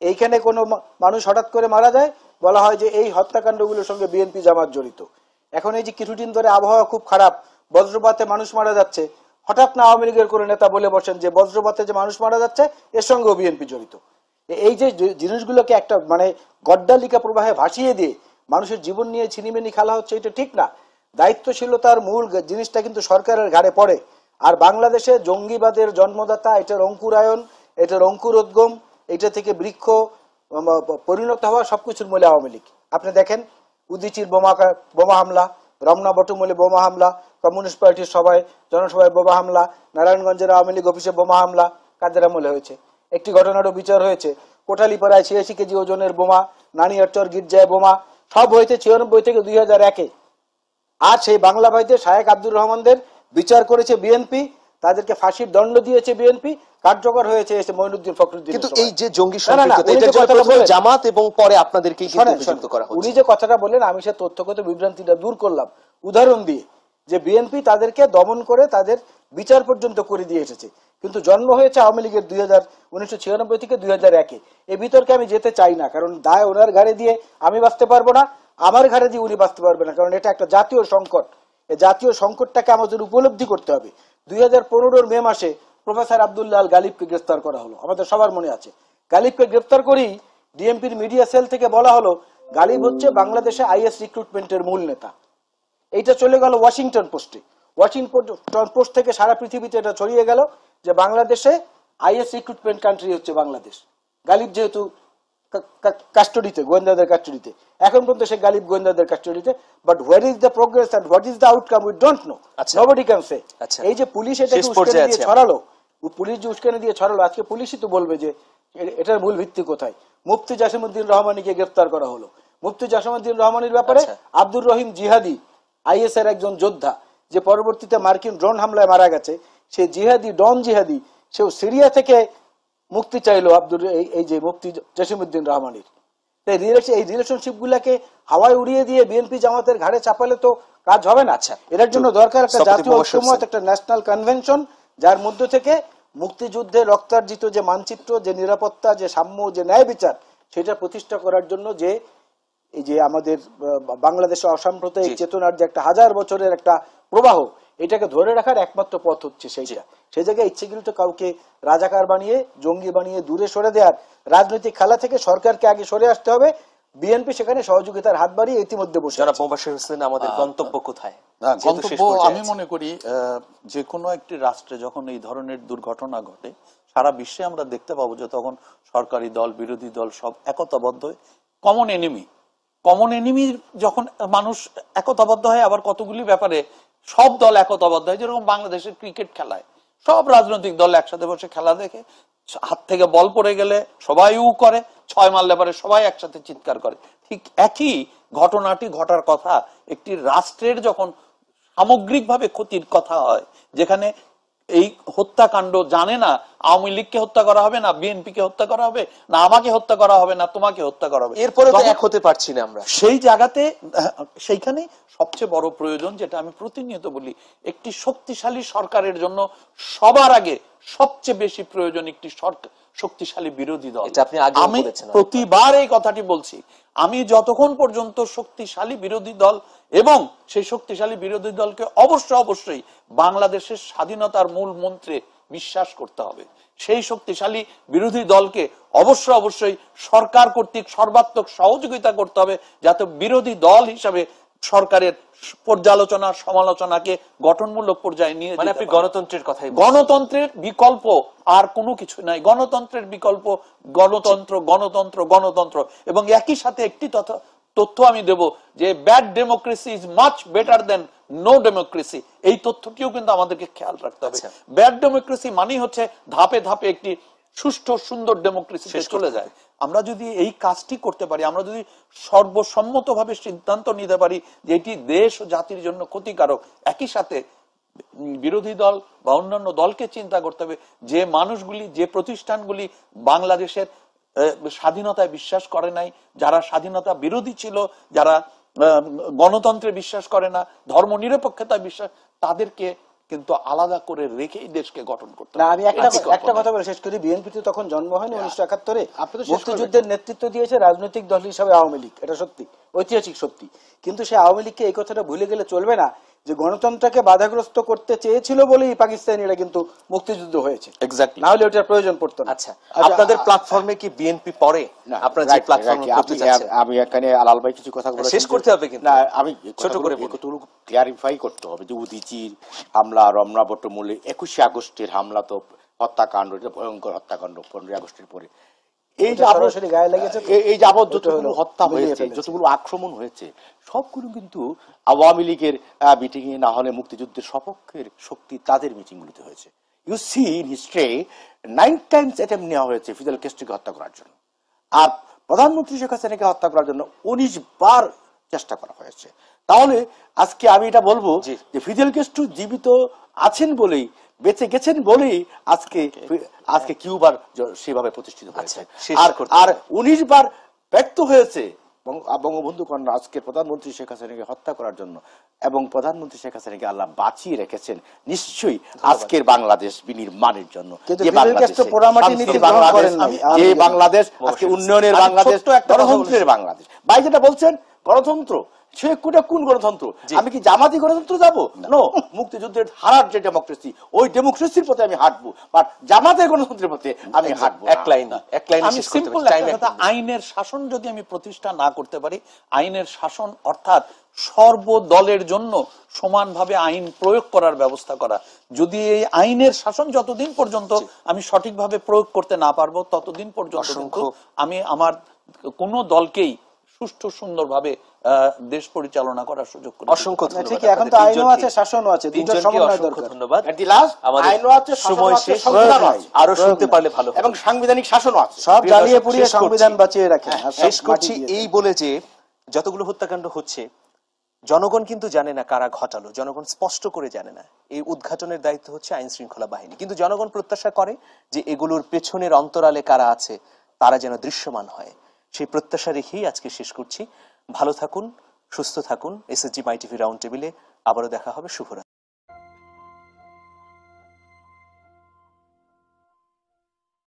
এইখানে কোনো মানুষ হঠাৎ করে মারা যায়, বলা হয় যে এই হত্যাকাণ্ডগুলোর সঙ্গে বিএনপি জামাত জড়িত। এখন এই যে কিছুদিন ধরে আবহাওয়া খুব খারাপ, বজ্রপাতে মানুষ মারা যাচ্ছে, হঠাৎ না আওয়ামী লীগের কোনো নেতা বলে বসেন যে বজ্রপাতে যে মানুষ মারা যাচ্ছে এর সঙ্গেও বিএনপি জড়িত। এই যে জিনিসগুলোকে একটা মানে গড্ডালিকা প্রবাহে ভাসিয়ে দিয়ে মানুষের জীবন নিয়ে ছিনিমিনি খেলা হচ্ছে, এটা ঠিক না। দায়িত্বশীলতার মূল জিনিসটা কিন্তু সরকারের ঘাড়ে পড়ে। আর বাংলাদেশে জঙ্গিবাদের জন্মদাতা, এটার অঙ্কুরায়ন, এটার অঙ্কুরোদ্গম, এটা থেকে বৃক্ষ পরিণত হওয়া সবকিছুর মূলে আওয়ামী লীগ। আপনি দেখেন উদিচির বোমা হামলা, রমনা বটমূলে বোমা হামলা, কমিউনিস্ট পার্টির সভায় জনসভায় বোমা হামলা, নারায়ণগঞ্জের আওয়ামী লীগ অফিসে বোমা হামলা কাদের আমলে হয়েছে। একটি ঘটনারও বিচার হয়েছে, কোটালীপাড়ায় 86 কেজি ওজনের বোমা, নানিয়ারচর গির্জায় বোমা, সব হয়েছে 96 থেকে 2001-এ। আর সেই বাংলা ভাইদের শায়েক আব্দুর রহমানদের বিচার করেছে বিএনপি, তাদেরকে ফাঁসির দণ্ড দিয়েছে বিএনপি, কার্যকর হয়েছে মঈনুদ্দিন ফখরুদ্দিন। কিন্তু এই যে জঙ্গি সম্পৃক্ততা, এটার জন্য প্রথমে জামাত এবং পরে আপনাদেরকেই কিন্তু অভিযুক্ত করা হচ্ছে। উনি যে কথাটা বললেন আমি সে তথ্যগত বিভ্রান্তিটা দূর করলাম উদাহরণ দিয়ে, যে বিএনপি তাদেরকে দমন করে তাদের বিচার পর্যন্ত করে দিয়ে এসেছে। কিন্তু জন্ম হয়েছে আওয়ামী লীগের 1996 থেকে 2001-এ। এই বিতর্কে আমি যেতে চাই না, কারণ দায় ওনার ঘাড়ে দিয়ে আমি বাঁচতে পারবো না, আমার ঘাড়ে দিয়ে উনি বাঁচতে পারবে না, কারণ এটা একটা জাতীয় সংকট। এই জাতীয় সংকটটাকে আমাদের উপলব্ধি করতে হবে। 2015 মে মাসে প্রফেসর আব্দুল্লাহ আল গালিবকে গ্রেফতার করা হলো, আমাদের সবার মনে আছে। গালিবকে গ্রেফতার করেই ডিএমপির মিডিয়া সেল থেকে বলা হলো গালিব হচ্ছে বাংলাদেশে আইএস রিক্রুটমেন্টের মূল নেতা। এইটা চলে গেল ওয়াশিংটন পোস্টে। ওয়াশিংটন পোস্ট থেকে সারা পৃথিবীতে এটা ছড়িয়ে গেল যে বাংলাদেশে আইএস রিক্রুটমেন্ট কান্ট্রি হচ্ছে বাংলাদেশ। গালিব যেহেতু কাস্টডিতে, গোয়েন্দাদের কাস্টডিতে, এখন পর্যন্ত সে গালিব গোয়েন্দাদের কাস্টডিতে, but where is the progress and what is the outcome we don't know, nobody can say. এই যে পুলিশ এটাকে উস্কানি দিয়ে ছড়ালো, পুলিশ যে উস্কানি দিয়ে ছড়ালো, আজকে পুলিশই তো বলবে যে এটার মূল ভিত্তি কোথায়। মুফতি জাসিমউদ্দিন রহমানীকে গ্রেফতার করা হলো। মুফতি জাসিমউদ্দিন রহমানীর ব্যাপারে আব্দুর রহিম জিহাদি, আইএস এর একজন যোদ্ধা, যে পরবর্তীতে মার্কিন ড্রোন হামলায় মারা গেছে, সে জিহাদি, ডন জিহাদি, সেও সিরিয়া থেকে মুক্তি চাইলো এই যে মুফতি জসিমউদ্দিন রহমানীর। এই রিলেশনশিপ গুলাকে হাওয়ায় উড়িয়ে দিয়ে বিএনপি জামাতের ঘাড়ে চাপালে তো কাজ হবে না। এটার জন্য দরকার একটা জাতীয় ঐক্যমত, একটা ন্যাশনাল কনভেনশন, যার মধ্য থেকে মুক্তিযুদ্ধে রক্তার্জিত যে মানচিত্র, যে নিরাপত্তা, যে সাম্য, যে ন্যায় বিচার, সেটা প্রতিষ্ঠা করার জন্য যে এই যে আমাদের বাংলাদেশে অসাম্প্রদায়িক চেতনার যে একটা 1000 বছরের একটা প্রবাহ, এটাকে ধরে রাখার একমাত্র পথ হচ্ছে সেইটা। সেই জায়গায় ইচ্ছেকৃত কাউকে রাজাকার বানিয়ে, জঙ্গি বানিয়ে দূরে সরে দেওয়ার রাজনৈতিক খেলা থেকে সরকারকে আগে সরে আসতে হবে। বিএনপি সেখানে সহযোগিতার হাত বাড়িয়ে ইতিমধ্যে বসে। জনাব মোবাশ্বের হোসেন, আমাদের গন্তব্য কোথায়? গন্তব্য আমি মনে করি যে কোনো একটি রাষ্ট্রে যখন এই ধরনের দুর্ঘটনা ঘটে, সারা বিশ্বে আমরা দেখতে পাবো যে তখন সরকারি দল, বিরোধী দল সব একতাবদ্ধ হয়ে কমন এনিমি যখন মানুষ একতাবদ্ধ হয়, আবার কতগুলি ব্যাপারে সব দল একতাবদ্ধ হয়। যেরকম বাংলাদেশের ক্রিকেট খেলায় সব রাজনৈতিক দল একসাথে বসে খেলা দেখে, হাত থেকে বল পড়ে গেলে সবাই উ করে, 6 মারলে পরে সবাই একসাথে চিৎকার করে। ঠিক একই ঘটনাটি ঘটার কথা একটি রাষ্ট্রের যখন সামগ্রিকভাবে ক্ষতির কথা হয়, যেখানে এই হত্যাকাণ্ড জানে না আওয়ামী লীগকে হত্যা করা হবে, না বিএনপি কে হত্যা করা হবে, না আমাকে হত্যা করা হবে, না তোমাকে হত্যা করা হবে, এরপরে তো এক হতে পারছি না আমরা। সেই জায়গাতে সেইখানে সবচেয়ে বড় প্রয়োজন, যেটা আমি প্রতিনিয়ত বলি, একটি শক্তিশালী সরকারের জন্য সবার আগে সবচেয়ে বেশি প্রয়োজন একটি শক্তিশালী বিরোধী দল। আমি প্রতিবার এই কথাটি বলছি, আমি যতক্ষণ পর্যন্ত শক্তিশালী বিরোধী দল, এবং সেই শক্তিশালী বিরোধী দলকে অবশ্যই বাংলাদেশের স্বাধীনতার মূল মন্ত্রে বিশ্বাস করতে হবে। সেই শক্তিশালী বিরোধী দলকে অবশ্যই সরকার কর্তৃক সর্বাত্মক সহযোগিতা করতে হবে, যাতে বিরোধী দল হিসাবে সরকারের পর্যালোচনা সমালোচনাকে গঠনমূলক পর্যায়ে নিয়ে, মানে আপনি গণতন্ত্রের কথাই, গণতন্ত্রের বিকল্প আর কোনো কিছু নাই। গণতন্ত্রের বিকল্প গণতন্ত্র। এবং একই সাথে একটি তথ্য আমি দেব যে bad democracy is much better than no democracy. এই তথ্যটিও কিন্তু আমাদেরকে খেয়াল রাখতে হবে। ব্যাড ডেমোক্রেসি মানে হচ্ছে ধাপে ধাপে একটি সুষ্ঠু সুন্দর ডেমোক্রেসি চলে যায়। আমরা যদি এই কাজটি করতে পারি, আমরা যদি সর্বসম্মতভাবে সিদ্ধান্ত নিতে পারি যে এটি দেশ ও জাতির জন্য ক্ষতিকারক, একই সাথে বিরোধী দল বা অন্যান্য দলকে চিন্তা করতে হবে যে মানুষগুলি, যে প্রতিষ্ঠানগুলি বাংলাদেশের স্বাধীনতায় বিশ্বাস করে নাই, যারা স্বাধীনতা বিরোধী ছিল, যারা গণতন্ত্রে বিশ্বাস করে না, ধর্ম নিরপেক্ষতায় বিশ্বাস, তাদেরকে কিন্তু আলাদা করে রেখেই দেশকে গঠন করতে হবে। আমি একটা কথা বলে শেষ করি। বিএনপি তো তখন জন্ম হয়নি 1971-এ। মুক্তিযুদ্ধের নেতৃত্ব দিয়েছে রাজনৈতিক দল হিসাবে আওয়ামী লীগ, এটা সত্যি, ঐতিহাসিক সত্যি। কিন্তু সে আওয়ামী লীগকে এই কথাটা ভুলে গেলে চলবে না যে গণতন্ত্রকে বাধাগ্রস্ত করতে চেয়েছিল বলেই পাকিস্তানিরা কিন্তু মুক্তিযুদ্ধ হয়েছে, না হলে ওটার প্রয়োজন পড়তো না। আচ্ছা, আপনাদের প্ল্যাটফর্মে কি বিএনপি পড়ে? আপনারা যে প্ল্যাটফর্মে করতে যাচ্ছেন, আমি এখানে আলাল ভাই কিছু কথা বলে শেষ করতে হবে, কিন্তু না, আমি ছোট করে কতটুকু ক্লিয়ারিফাই করতে হবে যে উদীচীর হামলা, রমনা বটমূলে 21শে আগস্টের হামলা তো হত্যাকাণ্ড, এটা ভয়ঙ্কর হত্যাকাণ্ড 15 আগস্টের পরে। এই যে সরাসরি গায়ে লেগেছে, এই যাবত যতগুলো হত্যা হয়েছে, যতগুলো আক্রমণ হয়েছে, সবগুলো কিন্তু আওয়ামী লীগের মিটিং এ না হলে মুক্তিযুদ্ধের সপক্ষের শক্তি তাদের মিটিং গুলোতে হয়েছে। You see in history 9 times attempt নেওয়া হয়েছে ফিদেল ক্যাস্ট্রোকে হত্যা করার জন্য, আর প্রধানমন্ত্রী শেখ হাসিনাকে হত্যা করার জন্য 19 বার চেষ্টা করা হয়েছে। তাহলে আজকে আমি এটা বলবো যে ফিদেল ক্যাস্ট্রো জীবিত আছেন বলেই, বেঁচে গেছেন বলেই আজকে কিউবার সেভাবে প্রতিষ্ঠিত হয়েছে, আর 19 বার ব্যর্থ হয়েছে বঙ্গবন্ধু কন্যা আজকে প্রধানমন্ত্রী শেখ হাসিনাকে হত্যা করার জন্য, এবং প্রধানমন্ত্রী শেখ হাসিনাকে আল্লাহ বাঁচিয়ে রেখেছেন নিশ্চয়ই আজকের বাংলাদেশ বিনির্মাণের জন্য, যে বাংলাদেশ আজকে উন্নয়নের বাংলাদেশ, গণতন্ত্রের বাংলাদেশ। ভাই যেটা বলছেন গণতন্ত্র, সে কোন গণতন্ত্র? আমি কি জামাতি গণতন্ত্র যাব? নো, মুক্তিযুদ্ধের হারার যে ডেমোক্রেসি, ওই ডেমোক্রেসির পথে আমি হাঁটবো, বাট জামাতের গণতন্ত্রের পথে আমি হাঁটবো না। এক লাইন আমি সিম্পল একটা কথা, আইনের শাসন যদি আমি প্রতিষ্ঠা না করতে পারি, আইনের শাসন অর্থাৎ সর্বদলের জন্য সমানভাবে আইন প্রয়োগ করার ব্যবস্থা করা, যদি এই আইনের শাসন যতদিন পর্যন্ত আমি সঠিকভাবে প্রয়োগ করতে না পারবো, ততদিন পর্যন্ত কিন্তু আমি আমার কোনো দলকেই সুষ্ঠু সুন্দরভাবে দেশ পরিচালনা করার সুযোগ করে অসংখ্য ধন্যবাদ। ঠিকই, এখন তো আইনও আছে, শাসনও আছে, দুটোর সমন্বয় দরকার। ধন্যবাদ। At the last, আমাদের আইনও আছে, সময় শাসনও আছে, শেষ, সংবিধানও আছে। আরো শুনতে পারলে ভালো হবে। এবং সাংবিধানিক শাসনও আছে। সব প্রিয় জ্বালিয়ে দর্শক, পুড়িয়ে শেষ করছি। সংবিধান বাঁচিয়ে রাখেন, আর সব শেষ মাটি করছি দিয়ে এই বলে যে যতগুলো হত্যাকাণ্ড হচ্ছে জনগণ কিন্তু জানে না কারা ঘটালো, জনগণ স্পষ্ট করে জানে না। এই উদ্ঘাটনের দায়িত্ব হচ্ছে আইন শৃঙ্খলা বাহিনী, কিন্তু জনগণ প্রত্যাশা করে যে এগুলোর পেছনের অন্তরালে কারা আছে তারা যেন দৃশ্যমান হয়। সেই প্রত্যাশা রেখেই আজকে শেষ করছি। ভালো থাকুন, সুস্থ থাকুন। এসএসজি মাই টিভি রাউন্ড টেবিলে আবারও দেখা হবে। শুভরাত্রি।